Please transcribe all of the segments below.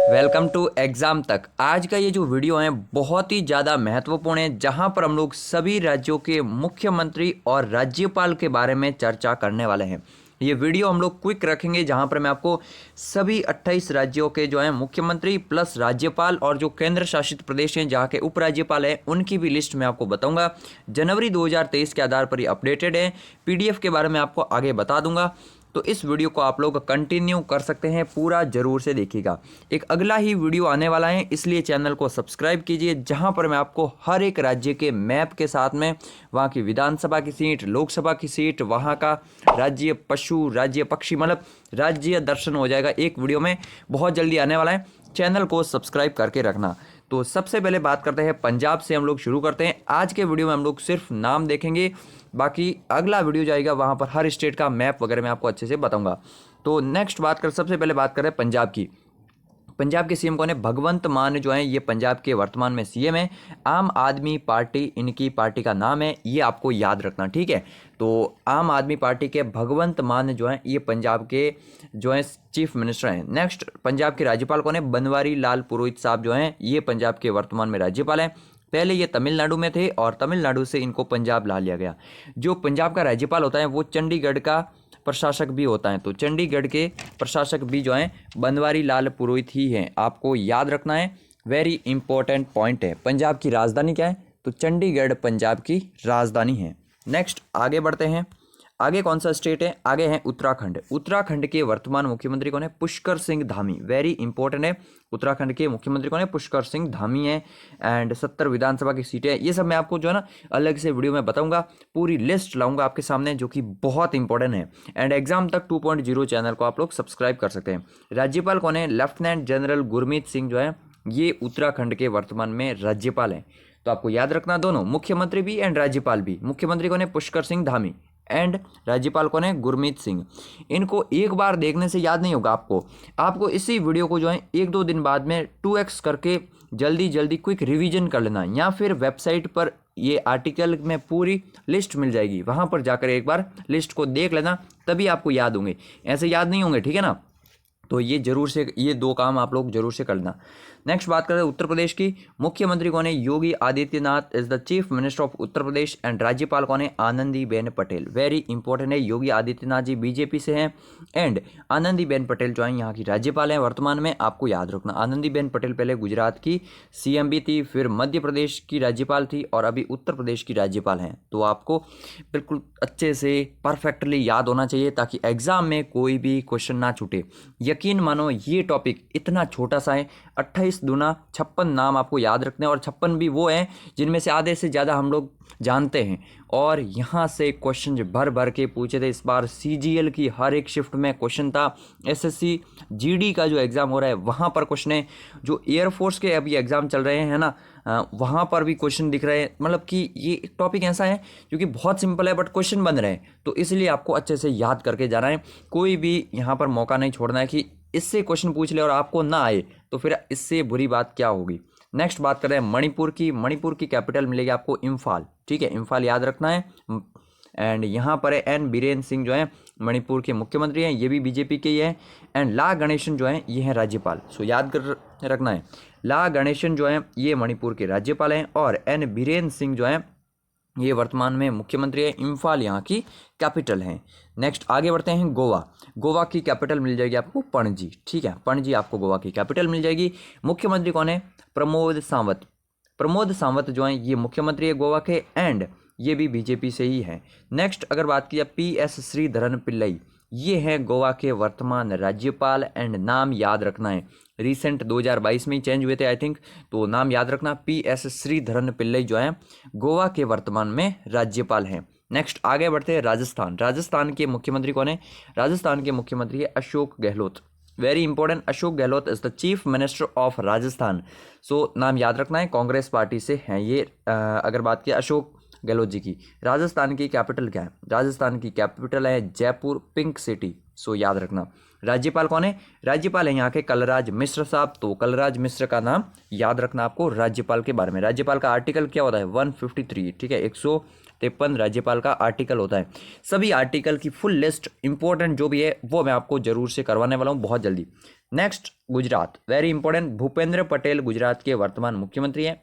Welcome to exam तक। आज का ये जो वीडियो है बहुत ही ज़्यादा महत्वपूर्ण है, जहां पर हम लोग सभी राज्यों के मुख्यमंत्री और राज्यपाल के बारे में चर्चा करने वाले हैं। ये वीडियो हम लोग क्विक रखेंगे, जहां पर मैं आपको सभी 28 राज्यों के जो हैं मुख्यमंत्री प्लस राज्यपाल और जो केंद्र शासित प्रदेश हैं जहां के उपराज्यपाल हैं उनकी भी लिस्ट मैं आपको बताऊंगा। जनवरी 2023 के आधार पर ये अपडेटेड है। पीडीएफ के बारे में आपको आगे बता दूंगा, तो इस वीडियो को आप लोग कंटिन्यू कर सकते हैं, पूरा जरूर से देखिएगा। एक अगला ही वीडियो आने वाला है, इसलिए चैनल को सब्सक्राइब कीजिए, जहां पर मैं आपको हर एक राज्य के मैप के साथ में वहां की विधानसभा की सीट, लोकसभा की सीट, वहां का राज्य पशु, राज्य पक्षी, मतलब राज्य दर्शन हो जाएगा एक वीडियो में, बहुत जल्दी आने वाला है। चैनल को सब्सक्राइब करके रखना। तो सबसे पहले बात करते हैं पंजाब से, हम लोग शुरू करते हैं। आज के वीडियो में हम लोग सिर्फ नाम देखेंगे, बाकी अगला वीडियो जाएगा वहाँ पर हर स्टेट का मैप वगैरह मैं आपको अच्छे से बताऊंगा। तो नेक्स्ट सबसे पहले बात करें पंजाब की। पंजाब के सीएम कौन है? भगवंत मान जो है ये पंजाब के वर्तमान में सीएम है। आम आदमी पार्टी इनकी पार्टी का नाम है, ये आपको याद रखना, ठीक है। तो आम आदमी पार्टी के भगवंत मान जो है ये पंजाब के जो है चीफ मिनिस्टर हैं। नेक्स्ट पंजाब के राज्यपाल कौन है? बनवारी लाल पुरोहित साहब जो हैं ये पंजाब के वर्तमान में राज्यपाल हैं। पहले ये तमिलनाडु में थे और तमिलनाडु से इनको पंजाब ला लिया गया। जो पंजाब का राज्यपाल होता है वो चंडीगढ़ का प्रशासक भी होता है, तो चंडीगढ़ के प्रशासक भी जो हैं बनवारी लाल पुरोहित ही हैं, आपको याद रखना है। वेरी इंपॉर्टेंट पॉइंट है। पंजाब की राजधानी क्या है? तो चंडीगढ़ पंजाब की राजधानी है। नेक्स्ट आगे बढ़ते हैं। आगे कौन सा स्टेट है? आगे है उत्तराखंड। उत्तराखंड के वर्तमान मुख्यमंत्री कौन है? पुष्कर सिंह धामी। वेरी इंपॉर्टेंट है। उत्तराखंड के मुख्यमंत्री कौन है? पुष्कर सिंह धामी है। एंड 70 विधानसभा की सीटें हैं। ये सब मैं आपको जो है ना अलग से वीडियो में बताऊंगा, पूरी लिस्ट लाऊंगा आपके सामने, जो कि बहुत इंपॉर्टेंट है। एंड एग्जाम तक 2.0 चैनल को आप लोग सब्सक्राइब कर सकते हैं। राज्यपाल कौन है? लेफ्टिनेंट जनरल गुरमीत सिंह जो है ये उत्तराखंड के वर्तमान में राज्यपाल हैं। तो आपको याद रखना, दोनों मुख्यमंत्री भी एंड राज्यपाल भी। मुख्यमंत्री कौन है? पुष्कर सिंह धामी एंड राज्यपाल कौन है? गुरमीत सिंह। इनको एक बार देखने से याद नहीं होगा आपको इसी वीडियो को जो है 1-2 दिन बाद में 2x करके जल्दी जल्दी क्विक रिवीजन कर लेना, या फिर वेबसाइट पर ये आर्टिकल में पूरी लिस्ट मिल जाएगी, वहां पर जाकर एक बार लिस्ट को देख लेना, तभी आपको याद होंगे, ऐसे याद नहीं होंगे, ठीक है ना। तो ये जरूर से, ये 2 काम आप लोग जरूर से कर लेना। नेक्स्ट बात करते हैं उत्तर प्रदेश की। मुख्यमंत्री कौन है? Yogi Adityanath is the chief minister of Uttar Pradesh. And राज्यपाल कौन है? आनंदीबेन पटेल। वेरी इंपॉर्टेंट है। योगी आदित्यनाथ जी बीजेपी से हैं एंड आनंदीबेन पटेल जो है यहाँ की राज्यपाल हैं वर्तमान में, आपको याद रखना। आनंदीबेन पटेल पहले गुजरात की सीएम भी थी, फिर मध्य प्रदेश की राज्यपाल थी और अभी उत्तर प्रदेश की राज्यपाल हैं। तो आपको बिल्कुल अच्छे से परफेक्टली याद होना चाहिए, ताकि एग्जाम में कोई भी क्वेश्चन ना छूटे। यकीन मानो ये टॉपिक इतना छोटा सा है, 28 दूना 56 नाम आपको याद रखने हैं, और 56 भी वो हैं जिनमें से आधे से ज़्यादा हम लोग जानते हैं। और यहाँ से क्वेश्चन भर भर के पूछे थे। इस बार सीजीएल की हर एक शिफ्ट में क्वेश्चन था। एसएससी जीडी का जो एग्ज़ाम हो रहा है वहाँ पर क्वेश्चन है। जो एयरफोर्स के अभी एग्ज़ाम चल रहे हैं ना, वहाँ पर भी क्वेश्चन दिख रहे हैं। मतलब कि ये टॉपिक ऐसा है जो कि बहुत सिंपल है बट क्वेश्चन बन रहे हैं, तो इसलिए आपको अच्छे से याद करके जाना है। कोई भी यहाँ पर मौका नहीं छोड़ना है कि इससे क्वेश्चन पूछ ले और आपको ना आए, तो फिर इससे बुरी बात क्या होगी। नेक्स्ट बात करें मणिपुर की। मणिपुर की कैपिटल मिलेगी आपको इम्फाल, ठीक है, इम्फाल याद रखना है। एंड यहाँ पर एन बीरेन सिंह जो है मणिपुर के मुख्यमंत्री हैं, ये भी बीजेपी के ही हैं। एंड ला गणेशन जो हैं ये हैं राज्यपाल, सो याद कर रखना है। ला गणेशन जो हैं ये मणिपुर के राज्यपाल हैं और एन बीरेन सिंह जो हैं ये वर्तमान में मुख्यमंत्री है। इम्फाल यहाँ की कैपिटल है। नेक्स्ट आगे बढ़ते हैं। गोवा। गोवा की कैपिटल मिल जाएगी आपको पणजी, ठीक है, पणजी आपको गोवा की कैपिटल मिल जाएगी। मुख्यमंत्री कौन है? प्रमोद सावंत। प्रमोद सावंत जो है ये मुख्यमंत्री है गोवा के एंड ये भी बीजेपी से ही है। नेक्स्ट अगर बात की PS श्रीधरन पिल्लई, ये हैं गोवा के वर्तमान राज्यपाल एंड नाम याद रखना है। रिसेंट 2022 में ही चेंज हुए थे आई थिंक, तो नाम याद रखना। PS श्रीधरन पिल्लई जो है गोवा के वर्तमान में राज्यपाल हैं। नेक्स्ट आगे बढ़ते हैं राजस्थान। राजस्थान के मुख्यमंत्री कौन है? राजस्थान के मुख्यमंत्री है Ashok Gehlot. Very important, Ashok Gehlot is the chief minister of Rajasthan. So नाम याद रखना है, कांग्रेस पार्टी से हैं ये। अगर बात की अशोक गहलोत जी की। राजस्थान की कैपिटल क्या है? राजस्थान की कैपिटल है जयपुर, पिंक सिटी, सो याद रखना। राज्यपाल कौन है? राज्यपाल है यहाँ के कलराज मिश्र साहब, तो कलराज मिश्र का नाम याद रखना आपको राज्यपाल के बारे में। राज्यपाल का आर्टिकल क्या होता है? 153, ठीक है, 53 राज्यपाल का आर्टिकल होता है। सभी आर्टिकल की फुल लिस्ट इंपॉर्टेंट जो भी है वो मैं आपको जरूर से करवाने वाला हूँ बहुत जल्दी। Next, Gujarat, very important. Bhupendra Patel Gujarat के वर्तमान मुख्यमंत्री हैं।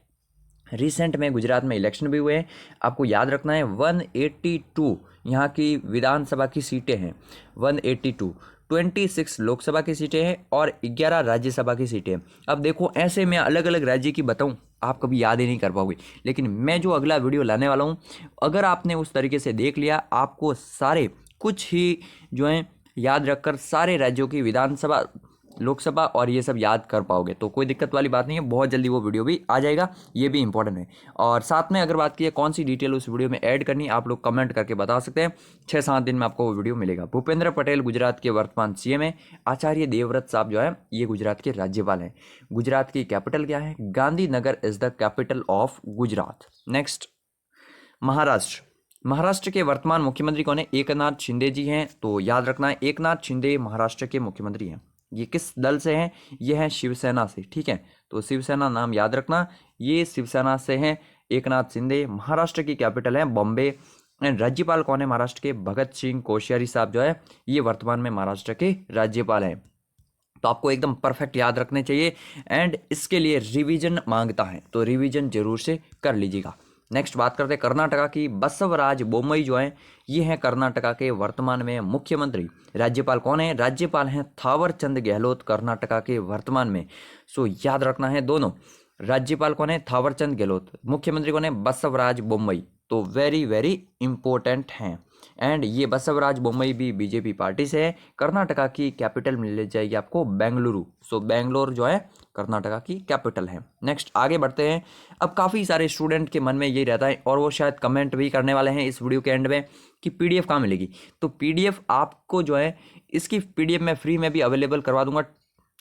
रिसेंट में गुजरात में इलेक्शन भी हुए हैं। आपको याद रखना है 182 यहाँ की विधानसभा की सीटें हैं। 182, 26 लोकसभा की सीटें हैं और 11 राज्यसभा की सीटें हैं। अब देखो ऐसे मैं अलग अलग राज्य की बताऊं आप कभी याद ही नहीं कर पाओगे, लेकिन मैं जो अगला वीडियो लाने वाला हूं अगर आपने उस तरीके से देख लिया आपको सारे कुछ ही जो है याद रखकर सारे राज्यों की विधानसभा लोकसभा और ये सब याद कर पाओगे, तो कोई दिक्कत वाली बात नहीं है। बहुत जल्दी वो वीडियो भी आ जाएगा, ये भी इंपॉर्टेंट है। और साथ में अगर बात की कौन सी डिटेल उस वीडियो में ऐड करनी आप लोग कमेंट करके बता सकते हैं। 6-7 दिन में आपको वो वीडियो मिलेगा। भूपेंद्र पटेल गुजरात के वर्तमान सीएम है। आचार्य देवव्रत साहब जो है ये गुजरात के राज्यपाल हैं। गुजरात की कैपिटल क्या है? Gandhinagar is the capital of Gujarat. Next, Maharashtra. Maharashtra के वर्तमान मुख्यमंत्री कौन है? एकनाथ शिंदे जी हैं। तो याद रखना है एकनाथ शिंदे महाराष्ट्र के मुख्यमंत्री हैं। ये किस दल से हैं? ये हैं शिवसेना से, ठीक है। तो शिवसेना नाम याद रखना, ये शिवसेना से हैं एकनाथ शिंदे। महाराष्ट्र की कैपिटल है बॉम्बे। एंड राज्यपाल कौन है महाराष्ट्र के? भगत सिंह कोश्यारी साहब जो है ये वर्तमान में महाराष्ट्र के राज्यपाल हैं। तो आपको एकदम परफेक्ट याद रखने चाहिए एंड इसके लिए रिवीजन मांगता है, तो रिवीजन जरूर से कर लीजिएगा। नेक्स्ट बात करते हैं कर्नाटका की। बसवराज बोम्मई जो है ये हैं कर्नाटका के वर्तमान में मुख्यमंत्री। राज्यपाल कौन है? राज्यपाल हैं थावरचंद गहलोत कर्नाटका के वर्तमान में। सो याद रखना है दोनों, राज्यपाल कौन है? थावरचंद गहलोत। मुख्यमंत्री कौन है? बसवराज बोम्मई। तो वेरी वेरी इंपॉर्टेंट हैं। एंड ये बसवराज बोम्मई भी बीजेपी पार्टी से है। कर्नाटका की कैपिटल मिल जाएगी आपको बेंगलुरु। सो बेंगलोर जो है कर्नाटका की कैपिटल है। नेक्स्ट आगे बढ़ते हैं। अब काफ़ी सारे स्टूडेंट के मन में यही रहता है और वो शायद कमेंट भी करने वाले हैं इस वीडियो के एंड में कि पीडीएफ कहाँ मिलेगी। तो पीडीएफ आपको जो है इसकी पीडीएफ मैं फ्री में भी अवेलेबल करवा दूंगा,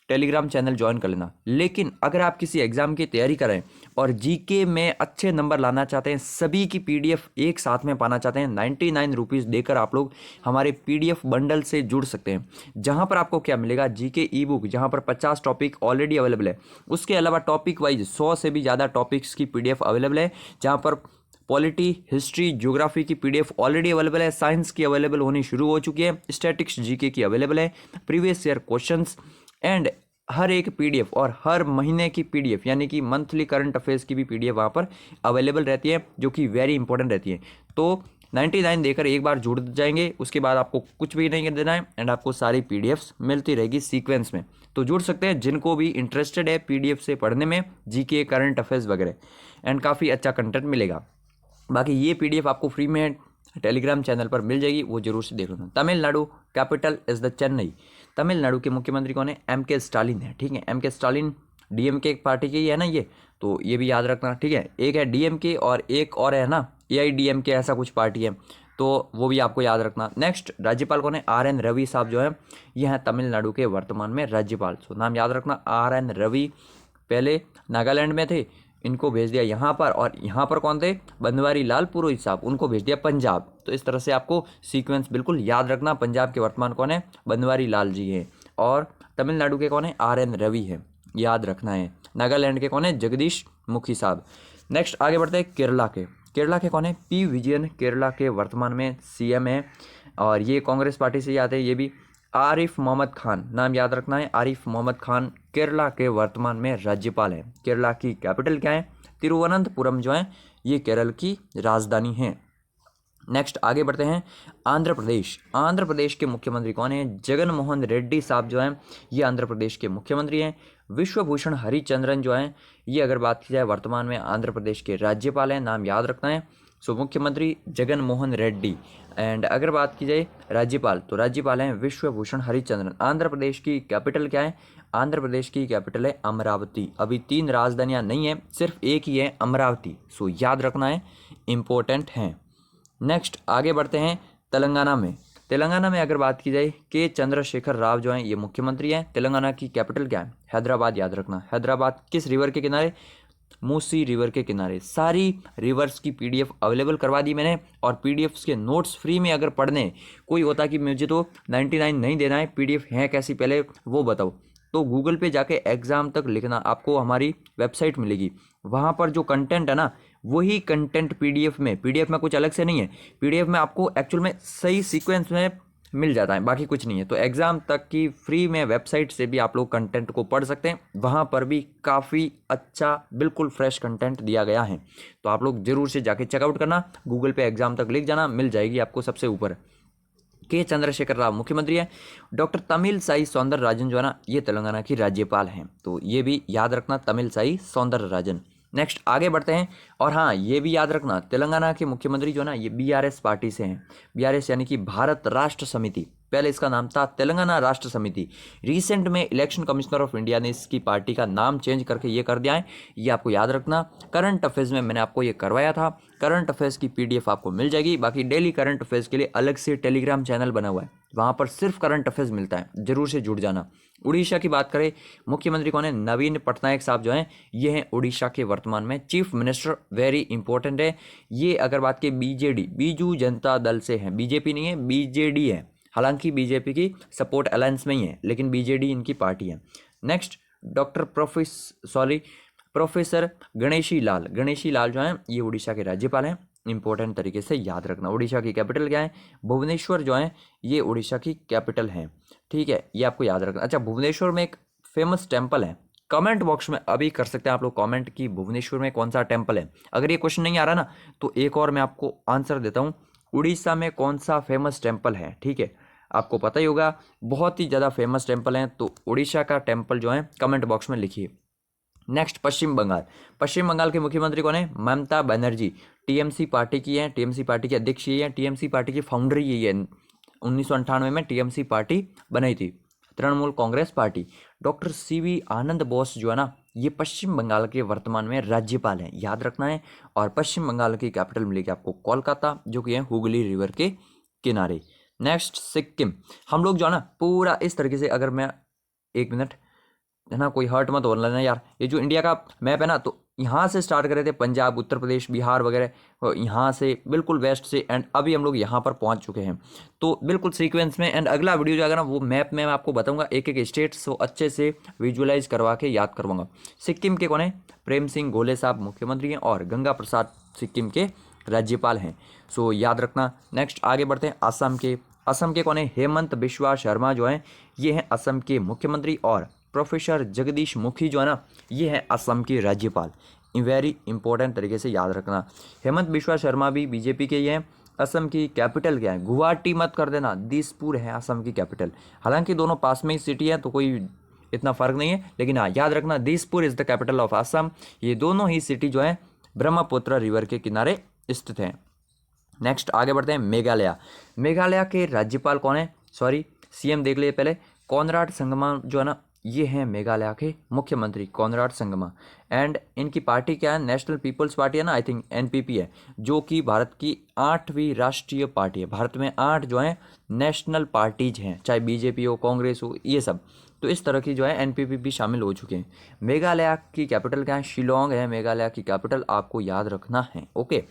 टेलीग्राम चैनल ज्वाइन कर लेना। लेकिन अगर आप किसी एग्जाम की तैयारी करें और जीके में अच्छे नंबर लाना चाहते हैं, सभी की पीडीएफ एक साथ में पाना चाहते हैं, 99 रुपीज़ देकर आप लोग हमारे पीडीएफ बंडल से जुड़ सकते हैं। जहां पर आपको क्या मिलेगा? जीके ई बुक, जहां पर 50 टॉपिक ऑलरेडी अवेलेबल है। उसके अलावा टॉपिक वाइज 100 से भी ज़्यादा टॉपिक्स की पीडीएफ अवेलेबल है, जहाँ पर पॉलिटी, हिस्ट्री, ज्योग्राफी की पीडीएफ ऑलरेडी अवेलेबल है, साइंस की अवेलेबल होनी शुरू हो चुकी है, स्टैटिक्स जीके की अवेलेबल है, प्रीवियस ईयर क्वेश्चंस एंड हर एक पीडीएफ और हर महीने की पीडीएफ यानी कि मंथली करंट अफेयर्स की भी पीडीएफ वहाँ पर अवेलेबल रहती है, जो कि वेरी इंपॉर्टेंट रहती है। तो 99 देकर एक बार जुड़ जाएंगे, उसके बाद आपको कुछ भी नहीं देना है एंड आपको सारी पीडीएफ्स मिलती रहेगी सीक्वेंस में। तो जुड़ सकते हैं जिनको भी इंटरेस्टेड है पीडीएफ से पढ़ने में, जीके, करंट अफेयर्स वगैरह, एंड काफ़ी अच्छा कंटेंट मिलेगा। बाकी ये पीडीएफ आपको फ्री में टेलीग्राम चैनल पर मिल जाएगी, वो जरूर से देख लेना। Tamil Nadu capital is the Chennai. Tamil Nadu के मुख्यमंत्री कौन है? एमके स्टालिन है, ठीक है। एमके स्टालिन डीएमके पार्टी की है ना ये, तो ये भी याद रखना, ठीक है। एक है डीएमके और एक और है ना एआईडीएमके, ऐसा कुछ पार्टी है, तो वो भी आपको याद रखना। नेक्स्ट राज्यपाल कौन है? आर.एन. रवि साहब जो है ये हैं तमिलनाडु के वर्तमान में राज्यपाल। सो नाम याद रखना, आर.एन. रवि पहले नागालैंड में थे, इनको भेज दिया यहाँ पर, और यहाँ पर कौन थे? बनवारी लाल पुरोहित साहब, उनको भेज दिया पंजाब। तो इस तरह से आपको सीक्वेंस बिल्कुल याद रखना। पंजाब के वर्तमान कौन है? बनवारी लाल जी हैं, और तमिलनाडु के कौन है? आर.एन. रवि है, याद रखना है। नागालैंड के कौन है? जगदीश मुखी साहब। नेक्स्ट आगे बढ़ते हैं केरला के। केरला के कौन है? पी विजयन केरला के वर्तमान में सीएम है, और ये कांग्रेस पार्टी से आते हैं। ये भी आरिफ मोहम्मद खान, नाम याद रखना है, आरिफ मोहम्मद खान केरला के वर्तमान में राज्यपाल हैं। केरला की कैपिटल क्या है? तिरुवनंतपुरम जो है ये केरल की राजधानी है। नेक्स्ट आगे बढ़ते हैं आंध्र प्रदेश। आंध्र प्रदेश के मुख्यमंत्री कौन है? जगन मोहन रेड्डी साहब जो हैं ये आंध्र प्रदेश के मुख्यमंत्री हैं। विश्वभूषण हरिचंद्रन जो हैं ये अगर बात की जाए वर्तमान में आंध्र प्रदेश के राज्यपाल हैं, नाम याद रखना है। सो मुख्यमंत्री जगन मोहन रेड्डी, एंड अगर बात की जाए राज्यपाल, तो राज्यपाल हैं विश्वभूषण हरिचंद्रन। आंध्र प्रदेश की कैपिटल क्या है? आंध्र प्रदेश की कैपिटल है अमरावती। अभी 3 राजधानियां नहीं है, सिर्फ एक ही है, अमरावती। सो याद रखना है, इंपॉर्टेंट हैं। नेक्स्ट आगे बढ़ते हैं तेलंगाना में। तेलंगाना में अगर बात की जाए के चंद्रशेखर राव जो हैं ये मुख्यमंत्री हैं। तेलंगाना की कैपिटल क्या है? हैदराबाद, याद रखना। हैदराबाद किस रिवर के किनारे? मूसी रिवर के किनारे। सारी रिवर्स की पीडीएफ अवेलेबल करवा दी मैंने, और पीडीएफ्स के नोट्स फ्री में अगर पढ़ने कोई होता कि मुझे तो 99 नहीं देना है, पीडीएफ है कैसी पहले वो बताओ, तो गूगल पे जाके एग्ज़ाम तक लिखना, आपको हमारी वेबसाइट मिलेगी, वहाँ पर जो कंटेंट है ना वही कंटेंट पीडीएफ में कुछ अलग से नहीं है, पीडीएफ में आपको एक्चुअल में सही सीक्वेंस में मिल जाता है, बाकी कुछ नहीं है। तो एग्ज़ाम तक की फ्री में वेबसाइट से भी आप लोग कंटेंट को पढ़ सकते हैं, वहाँ पर भी काफ़ी अच्छा बिल्कुल फ्रेश कंटेंट दिया गया है। तो आप लोग जरूर से जाके चेकआउट करना, गूगल पे एग्ज़ाम तक लिख जाना, मिल जाएगी आपको सबसे ऊपर। के चंद्रशेखर राव मुख्यमंत्री है, डॉक्टर तमिलसाई सौंदरराजन जो है ना ये तेलंगाना की राज्यपाल हैं, तो ये भी याद रखना, तमिलसाई सौंदरराजन। नेक्स्ट आगे बढ़ते हैं। और हाँ, ये भी याद रखना, तेलंगाना के मुख्यमंत्री जो है ना ये बीआरएस पार्टी से हैं, बीआरएस यानी कि भारत राष्ट्र समिति, पहले इसका नाम था तेलंगाना राष्ट्र समिति। रिसेंट में इलेक्शन कमिश्नर ऑफ इंडिया ने इसकी पार्टी का नाम चेंज करके ये कर दिया है, ये आपको याद रखना। करंट अफेयर्स में मैंने आपको ये करवाया था, करंट अफेयर्स की पीडीएफ आपको मिल जाएगी। बाकी डेली करंट अफेयर्स के लिए अलग से टेलीग्राम चैनल बना हुआ है, वहाँ पर सिर्फ करंट अफेयर्स मिलता है, जरूर से जुड़ जाना। उड़ीसा की बात करें, मुख्यमंत्री कौन है? नवीन पटनायक साहब जो हैं ये हैं उड़ीसा के वर्तमान में चीफ मिनिस्टर, वेरी इंपॉर्टेंट है। ये अगर बात की बीजेडी, बीजू जनता दल से हैं, बीजेपी नहीं है, बीजेडी है, हालांकि बीजेपी की सपोर्ट अलायंस में ही है, लेकिन बीजेडी इनकी पार्टी है। Next doctor professor Ganeshi Lal जो हैं ये उड़ीसा के राज्यपाल हैं, इंपॉर्टेंट तरीके से याद रखना। उड़ीसा की कैपिटल क्या है? भुवनेश्वर जो है ये उड़ीसा की कैपिटल है, ठीक है, ये आपको याद रखना। अच्छा, भुवनेश्वर में एक फेमस टेम्पल है, कमेंट बॉक्स में अभी कर सकते हैं आप लोग कमेंट की भुवनेश्वर में कौन सा टेम्पल है। अगर ये क्वेश्चन नहीं आ रहा ना तो एक और मैं आपको आंसर देता हूँ, उड़ीसा में कौन सा फेमस टेम्पल है, ठीक है, आपको पता ही होगा, बहुत ही ज़्यादा फेमस टेम्पल हैं, तो उड़ीसा का टेम्पल जो है कमेंट बॉक्स में लिखिए। नेक्स्ट पश्चिम बंगाल के मुख्यमंत्री कौन है? ममता बनर्जी, टीएमसी पार्टी की है, टीएमसी पार्टी की अध्यक्ष ये है, टीएमसी पार्टी की फाउंडर यही है, 1998 में टीएमसी पार्टी बनाई थी, Trinamool Congress party. Doctor CV Ananda Bose जो है ना ये पश्चिम बंगाल के वर्तमान में राज्यपाल हैं, याद रखना है। और पश्चिम बंगाल की कैपिटल मिलेगी आपको कोलकाता, जो कि है हुगली रिवर के किनारे। नेक्स्ट सिक्किम, हम लोग जो है ना पूरा इस तरीके से, अगर मैं एक मिनट है ना, कोई हर्ट मत हो लेना यार, ये जो इंडिया का मैप है ना तो यहाँ से स्टार्ट करे थे, पंजाब, उत्तर प्रदेश, बिहार वगैरह, यहाँ से बिल्कुल वेस्ट से, एंड अभी हम लोग यहाँ पर पहुँच चुके हैं, तो बिल्कुल सीक्वेंस में। एंड अगला वीडियो जो आएगा ना वो मैप में मैं आपको बताऊंगा, एक एक स्टेट सो अच्छे से विजुअलाइज करवा के याद करवाऊंगा। सिक्किम के कौन है? प्रेम सिंह गोले साहब मुख्यमंत्री हैं, और गंगा प्रसाद सिक्किम के राज्यपाल हैं, सो याद रखना। नेक्स्ट आगे बढ़ते हैं, असम के कौन है? हेमंत बिश्वा शर्मा जो हैं ये हैं असम के मुख्यमंत्री, और प्रोफेसर जगदीश मुखी जो है ना ये है असम के राज्यपाल। वेरी इंपॉर्टेंट तरीके से याद रखना। हेमंत बिश्वा शर्मा भी बीजेपी के ही हैं। असम की कैपिटल क्या है? गुवाहाटी मत कर देना, दिसपुर है असम की कैपिटल, हालांकि दोनों पास में ही सिटी है तो कोई इतना फर्क नहीं है, लेकिन हाँ याद रखना Dispur is the capital of Assam. ये दोनों ही सिटी जो है ब्रह्मपुत्र रिवर के किनारे स्थित हैं। नेक्स्ट आगे बढ़ते हैं, मेघालय के राज्यपाल कौन है? सॉरी सीएम देख लिए पहले, कोनराड संगमा जो है ना ये हैं मेघालय के मुख्यमंत्री, कोनराड संगमा। एंड इनकी पार्टी क्या है? नेशनल पीपल्स पार्टी है ना, आई थिंक एनपीपी है, जो कि भारत की 8वीं राष्ट्रीय पार्टी है। भारत में 8 जो है नेशनल पार्टीज हैं, चाहे बीजेपी हो, कांग्रेस हो, ये सब, तो इस तरह की जो है एनपीपी भी शामिल हो चुके हैं। मेघालय की कैपिटल क्या है? शिलोंग है मेघालय की कैपिटल, आपको याद रखना है। ओके,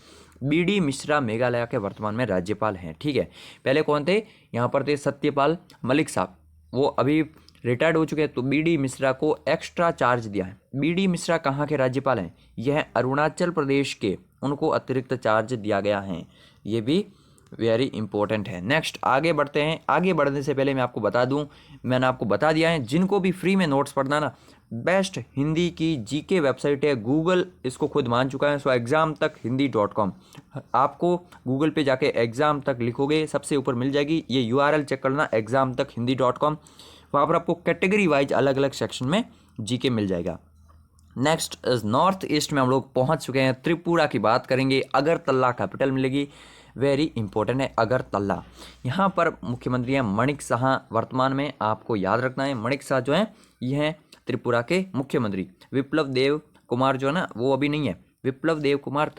बीडी मिश्रा मेघालय के वर्तमान में राज्यपाल हैं, ठीक है। पहले कौन थे? यहाँ पर थे सत्यपाल मलिक साहब, वो अभी रिटायर्ड हो चुके हैं, तो बीडी मिश्रा को एक्स्ट्रा चार्ज दिया है। बीडी मिश्रा कहाँ के राज्यपाल हैं? यह अरुणाचल प्रदेश के, उनको अतिरिक्त चार्ज दिया गया है, ये भी वेरी इंपॉर्टेंट है। नेक्स्ट आगे बढ़ते हैं। आगे बढ़ने से पहले मैं आपको बता दूं, मैंने आपको बता दिया है, जिनको भी फ्री में नोट्स पढ़ना ना, बेस्ट हिंदी की जीके वेबसाइट है, गूगल इसको खुद मान चुका है, सो एग्ज़ाम तक हिंदी.com। आपको गूगल पे जाके एग्ज़ाम तक लिखोगे, सबसे ऊपर मिल जाएगी, ये URL चेक करना, एग्ज़ाम तक हिंदी.com, वहाँ पर आपको कैटेगरी वाइज अलग अलग सेक्शन में जीके मिल जाएगा। नेक्स्ट नॉर्थ ईस्ट में हम लोग पहुँच चुके हैं, त्रिपुरा की बात करेंगे, अगरतला कैपिटल मिलेगी, वेरी इंपॉर्टेंट है अगरतला। यहाँ पर मुख्यमंत्री हैं मणिक शाह, वर्तमान में आपको याद रखना है, मणिक शाह जो हैं ये हैं त्रिपुरा के मुख्यमंत्री। विप्लव देव कुमार जो है ना वो अभी नहीं है, विप्लव देव कुमार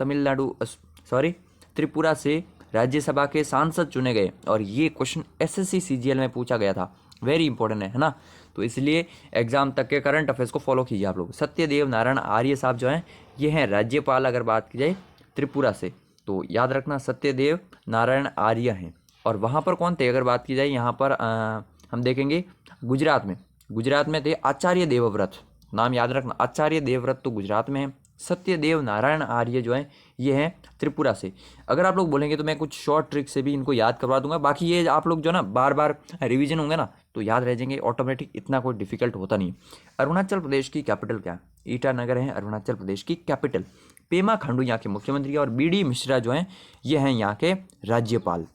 त्रिपुरा से राज्यसभा के सांसद चुने गए, और ये क्वेश्चन SSC CGL में पूछा गया था, वेरी इंपॉर्टेंट है ना, तो इसलिए एग्जाम तक के करंट अफेयर्स को फॉलो कीजिए आप लोग। सत्यदेव नारायण आर्य साहब जो हैं ये हैं राज्यपाल, अगर बात की जाए त्रिपुरा से, तो याद रखना सत्यदेव नारायण आर्य हैं। और वहाँ पर कौन थे? अगर बात की जाए यहाँ पर हम देखेंगे गुजरात में, गुजरात में थे आचार्य देवव्रत, नाम याद रखना, आचार्य देवव्रत तो गुजरात में है। सत्यदेव नारायण आर्य जो है ये है त्रिपुरा से। अगर आप लोग बोलेंगे तो मैं कुछ शॉर्ट ट्रिक से भी इनको याद करवा दूंगा, बाकी ये आप लोग जो ना बार बार रिवीजन होंगे ना तो याद रह जाएंगे ऑटोमेटिक, इतना कोई डिफिकल्ट होता नहीं है। अरुणाचल प्रदेश की कैपिटल क्या है? ईटानगर है अरुणाचल प्रदेश की कैपिटल। पेमा खांडू यहाँ के मुख्यमंत्री है और बी.डी. मिश्रा जो हैं ये हैं यहाँ के राज्यपाल।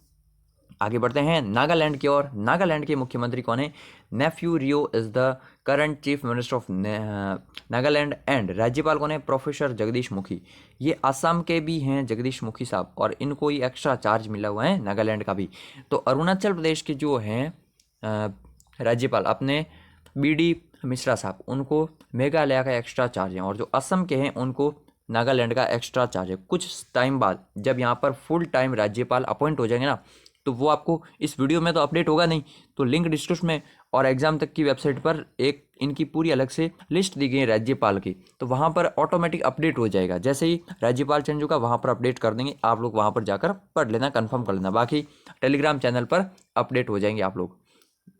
आगे बढ़ते हैं नागालैंड की ओर। नागालैंड के मुख्यमंत्री कौन है? Neiphiu Rio is the current chief minister of Nagaland and राज्यपाल कौन है? प्रोफेसर जगदीश मुखी। ये असम के भी हैं जगदीश मुखी साहब, और इनको ही एक्स्ट्रा चार्ज मिला हुआ है नागालैंड का भी। तो अरुणाचल प्रदेश के जो हैं राज्यपाल अपने बी.डी. मिश्रा साहब, उनको मेघालय का एक्स्ट्रा चार्ज है, और जो असम के हैं उनको नागालैंड का एक्स्ट्रा चार्ज है। कुछ टाइम बाद जब यहाँ पर फुल टाइम राज्यपाल अपॉइंट हो जाएंगे ना, तो वो आपको इस वीडियो में तो अपडेट होगा नहीं, तो लिंक डिस्क्रिप्शन में और एग्जाम तक की वेबसाइट पर एक इनकी पूरी अलग से लिस्ट दी गई है राज्यपाल की, तो वहाँ पर ऑटोमेटिक अपडेट हो जाएगा। जैसे ही राज्यपाल चेंज होगा वहाँ पर अपडेट कर देंगे, आप लोग वहाँ पर जाकर पढ़ लेना, कंफर्म कर लेना, बाकी टेलीग्राम चैनल पर अपडेट हो जाएंगे आप लोग।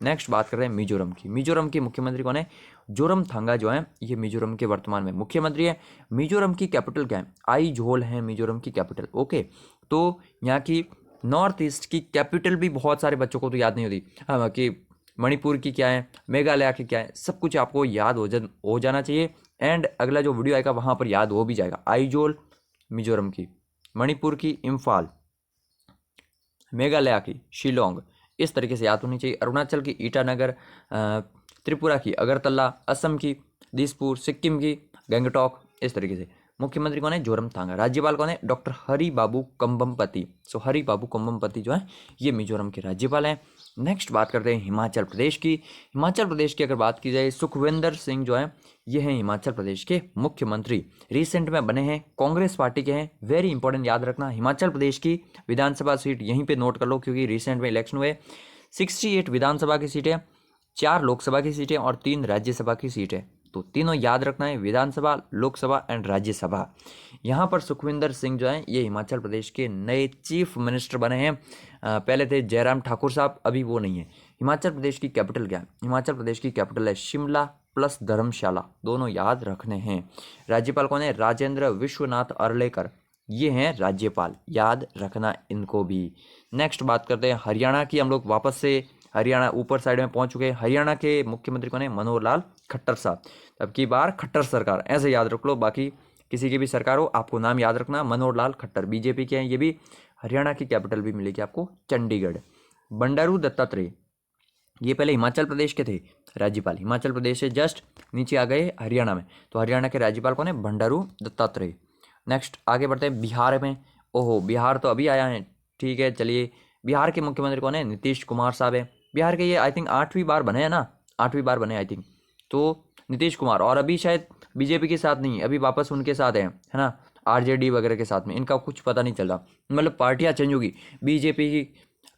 नेक्स्ट बात कर रहे हैं मिजोरम की। मिजोरम के मुख्यमंत्री कौन है? जोरमथांगा जो है ये मिजोरम के वर्तमान में मुख्यमंत्री है। मिजोरम की कैपिटल क्या है? आइजोल है मिजोरम की कैपिटल। ओके, तो यहाँ की नॉर्थ ईस्ट की कैपिटल भी बहुत सारे बच्चों को तो याद नहीं होती, हाँ, कि मणिपुर की क्या है, मेघालय की क्या है, सब कुछ आपको याद हो जाना चाहिए। एंड अगला जो वीडियो आएगा वहाँ पर याद हो भी जाएगा। आइजोल मिजोरम की, मणिपुर की इम्फाल, मेघालय की शिलोंग, इस तरीके से याद होनी चाहिए। अरुणाचल की ईटानगर, त्रिपुरा की अगरतला, असम की दिसपुर, सिक्किम की गंगटोक, इस तरीके से। मुख्यमंत्री कौन है? जोरमथांगा। राज्यपाल कौन है? डॉक्टर हरि बाबू कंबमपति। सो हरि बाबू कंबमपति जो है ये मिजोरम के राज्यपाल हैं। नेक्स्ट बात करते हैं हिमाचल प्रदेश की। हिमाचल प्रदेश की अगर बात की जाए, सुखविंदर सिंह जो है ये हैं हिमाचल प्रदेश के मुख्यमंत्री। रिसेंट में बने हैं, कांग्रेस पार्टी के हैं। वेरी इंपॉर्टेंट, याद रखना, हिमाचल प्रदेश की विधानसभा सीट यहीं पे नोट कर लो, क्योंकि रिसेंट में इलेक्शन हुए। 68 विधानसभा की सीटें, 4 लोकसभा की सीटें और 3 राज्यसभा की सीटें, तो तीनों याद रखना है, विधानसभा, लोकसभा एंड राज्यसभा। यहाँ पर सुखविंदर सिंह जो हैं ये हिमाचल प्रदेश के नए चीफ मिनिस्टर बने हैं। पहले थे जयराम ठाकुर साहब, अभी वो नहीं है। हिमाचल प्रदेश की कैपिटल क्या है? हिमाचल प्रदेश की कैपिटल है शिमला प्लस धर्मशाला, दोनों याद रखने हैं। राज्यपाल कौन है? राजेंद्र विश्वनाथ अर्लेकर, ये हैं राज्यपाल, याद रखना इनको भी। नेक्स्ट बात करते हैं हरियाणा की। हम लोग वापस से हरियाणा ऊपर साइड में पहुंच चुके हैं। हरियाणा के मुख्यमंत्री कौन है? मनोहर लाल खट्टर साहब। अब की बार खट्टर सरकार, ऐसे याद रख लो, बाकी किसी की भी सरकार हो आपको नाम याद रखना, मनोहर लाल खट्टर, बीजेपी के हैं ये भी। हरियाणा की कैपिटल भी मिलेगी आपको चंडीगढ़। बंडारू दत्तात्रेय, ये पहले हिमाचल प्रदेश के थे राज्यपाल, हिमाचल प्रदेश से जस्ट नीचे आ गए हरियाणा में, तो हरियाणा के राज्यपाल कौन है? बंडारू दत्तात्रेय। नेक्स्ट आगे बढ़ते हैं बिहार में। ओहो, बिहार तो अभी आया है, ठीक है चलिए। बिहार के मुख्यमंत्री कौन है? नीतीश कुमार साहब है। बिहार के ये आई थिंक 8वीं बार बने हैं ना, 8वीं बार बने आई थिंक, तो नीतीश कुमार, और अभी शायद बीजेपी के साथ नहीं, अभी वापस उनके साथ है ना, आरजेडी वगैरह के साथ में, इनका कुछ पता नहीं चल रहा, मतलब पार्टियाँ चेंज होगी, बीजेपी की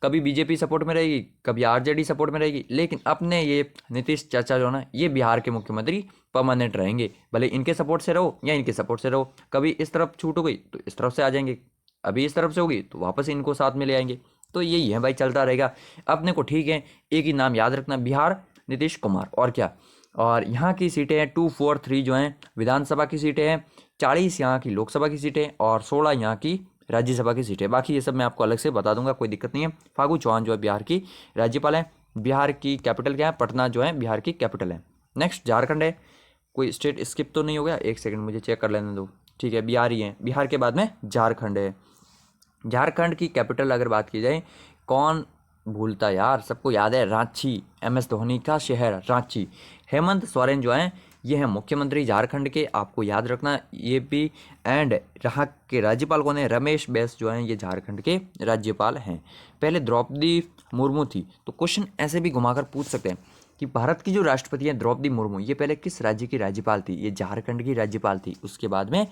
कभी बीजेपी सपोर्ट में रहेगी, कभी आरजेडी सपोर्ट में रहेगी, लेकिन अपने ये नीतीश चाचा जो ना ये बिहार के मुख्यमंत्री परमानेंट रहेंगे, भले इनके सपोर्ट से रहो या इनके सपोर्ट से रहो, कभी इस तरफ छूट हो गई तो इस तरफ से आ जाएंगे, अभी इस तरफ से होगी तो वापस इनको साथ में ले आएंगे, तो यही है भाई, चलता रहेगा अपने को, ठीक है। एक ही नाम याद रखना, बिहार नीतीश कुमार, और क्या। और यहाँ की सीटें हैं 2, 4, 3 जो हैं विधानसभा की सीटें हैं, 40 यहाँ की लोकसभा की सीटें और 16 यहाँ की राज्यसभा की सीटें। बाकी ये सब मैं आपको अलग से बता दूंगा, कोई दिक्कत नहीं है। फागू चौहान जो है बिहार की राज्यपाल है। बिहार की कैपिटल क्या है? पटना जो है बिहार की कैपिटल है। नेक्स्ट झारखंड है। कोई स्टेट स्किप तो नहीं हो गया? एक सेकंड मुझे चेक कर लेने दो, ठीक है, बिहार ही है। बिहार के बाद में झारखंड है। झारखंड की कैपिटल अगर बात की जाए, कौन भूलता यार, सबको याद है, रांची, MS धोनी का शहर रांची। हेमंत सोरेन जो है ये है मुख्यमंत्री झारखंड के, आपको याद रखना ये भी। एंड यहाँ के राज्यपाल कौन है? रमेश बैस जो हैं ये झारखंड के राज्यपाल हैं। पहले द्रौपदी मुर्मू थी, तो क्वेश्चन ऐसे भी घुमाकर पूछ सकते हैं कि भारत की जो राष्ट्रपति है द्रौपदी मुर्मू, ये पहले किस राज्य की राज्यपाल थी? ये झारखंड की राज्यपाल थी। उसके बाद में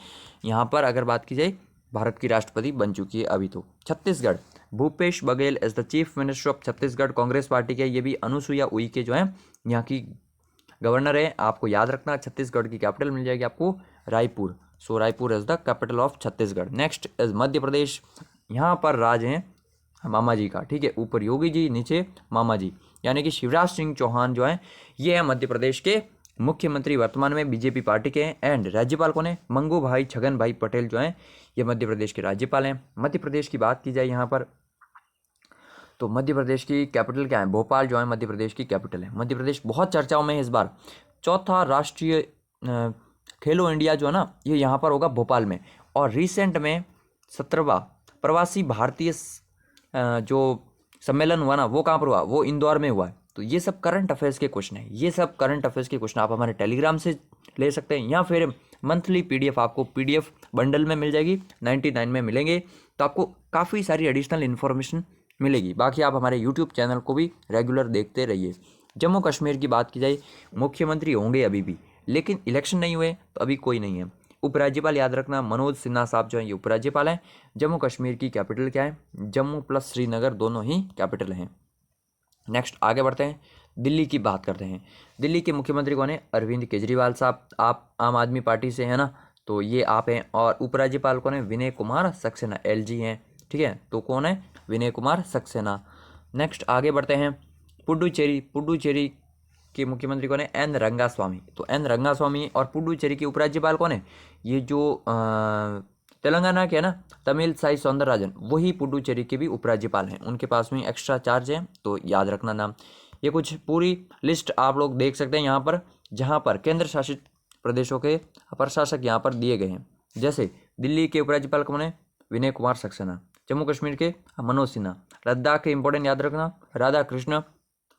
यहाँ पर अगर बात की जाए, भारत की राष्ट्रपति बन चुकी है अभी तो। Chhattisgarh, Bhupesh Baghel as the chief minister of Chhattisgarh, Congress party के, ये भी अनुसुईया उइके जो है यहाँ की गवर्नर है, आपको याद रखना। छत्तीसगढ़ की कैपिटल मिल जाएगी आपको Raipur, so Raipur is the capital of Chhattisgarh. Next is Madhya Pradesh, यहाँ पर राज हैं मामा जी का, ठीक है, ऊपर योगी जी नीचे मामा जी, यानी कि शिवराज सिंह चौहान जो है ये है मध्य प्रदेश के मुख्यमंत्री, वर्तमान में बीजेपी पार्टी के हैं। एंड राज्यपाल कौन है? मंगू भाई छगन भाई पटेल जो हैं ये मध्य प्रदेश के राज्यपाल हैं। मध्य प्रदेश की बात की जाए यहाँ पर तो मध्य प्रदेश की कैपिटल क्या है? भोपाल जो है मध्य प्रदेश की कैपिटल है। मध्य प्रदेश बहुत चर्चाओं में है इस बार। चौथा राष्ट्रीय खेलो इंडिया जो है ना ये यहाँ पर होगा भोपाल में। और रिसेंट में 17वां प्रवासी भारतीय जो सम्मेलन हुआ ना वो कहाँ पर हुआ? वो इंदौर में हुआ है। तो ये सब करंट अफेयर्स के क्वेश्चन है, ये सब करंट अफेयर्स के क्वेश्चन आप हमारे टेलीग्राम से ले सकते हैं या फिर मंथली पीडीएफ आपको पीडीएफ बंडल में मिल जाएगी, 99 में मिलेंगे। तो आपको काफ़ी सारी एडिशनल इन्फॉर्मेशन मिलेगी। बाकी आप हमारे यूट्यूब चैनल को भी रेगुलर देखते रहिए। जम्मू कश्मीर की बात की जाए, मुख्यमंत्री होंगे अभी भी, लेकिन इलेक्शन नहीं हुए तो अभी कोई नहीं है। उपराज्यपाल याद रखना मनोज सिन्हा साहब जो हैं ये उपराज्यपाल हैं। जम्मू कश्मीर की कैपिटल क्या है? जम्मू प्लस श्रीनगर दोनों ही कैपिटल हैं। नेक्स्ट आगे बढ़ते हैं, दिल्ली की बात करते हैं। दिल्ली के मुख्यमंत्री कौन है? अरविंद केजरीवाल साहब, आप आम आदमी पार्टी से है ना, तो ये आप हैं। और उपराज्यपाल कौन है? विनय कुमार सक्सेना, एलजी हैं, ठीक है। तो कौन है? विनय कुमार सक्सेना। नेक्स्ट आगे बढ़ते हैं, पुडुचेरी। पुडुचेरी के मुख्यमंत्री कौन है? एन रंगास्वामी। तो एन रंगास्वामी। और पुडुचेरी के उपराज्यपाल कौन है? ये जो तेलंगाना के है ना तमिल साई सौंदरराजन, वही पुडुचेरी के भी उपराज्यपाल हैं। उनके पास में एक्स्ट्रा चार्ज है, तो याद रखना नाम। ये कुछ पूरी लिस्ट आप लोग देख सकते हैं यहाँ पर, जहाँ पर केंद्र शासित प्रदेशों के प्रशासक यहाँ पर दिए गए हैं। जैसे दिल्ली के उपराज्यपाल कौन है? विनय कुमार सक्सेना। जम्मू कश्मीर के मनोज सिन्हा। लद्दाख के इंपॉर्टेंट याद रखना, राधा कृष्ण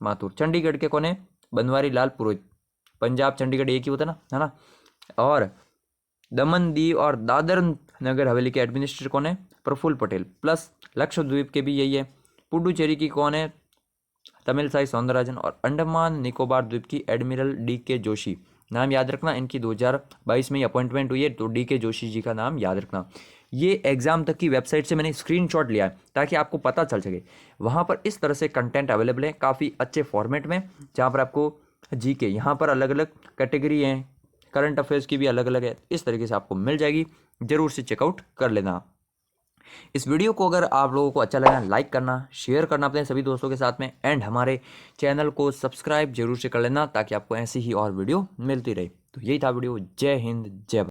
माथुर। चंडीगढ़ के कौन है? बनवारी लाल पुरोहित। पंजाब चंडीगढ़ एक ही होता है ना। और दमन दीव और दादर नगर हवेली के एडमिनिस्ट्रेटर कौन है? प्रफुल्ल पटेल। प्लस लक्षद्वीप के भी यही है। पुडुचेरी की कौन है? तमिल साई सौंदरराजन। और अंडमान निकोबार द्वीप की एडमिरल DK जोशी। नाम याद रखना, इनकी 2022 में ही अपॉइंटमेंट हुई है, तो DK जोशी जी का नाम याद रखना। ये एग्जाम तक की वेबसाइट से मैंने स्क्रीनशॉट लिया है ताकि आपको पता चल सके। वहाँ पर इस तरह से कंटेंट अवेलेबल है काफ़ी अच्छे फॉर्मेट में, जहाँ पर आपको GK यहाँ पर अलग अलग कैटेगरी हैं, करंट अफेयर्स की भी अलग अलग है, इस तरीके से आपको मिल जाएगी। जरूर से चेकआउट कर लेना। इस वीडियो को अगर आप लोगों को अच्छा लगा, लाइक करना, शेयर करना अपने सभी दोस्तों के साथ में, एंड हमारे चैनल को सब्सक्राइब जरूर से कर लेना ताकि आपको ऐसी ही और वीडियो मिलती रहे। तो यही था वीडियो। जय हिंद, जय भारत।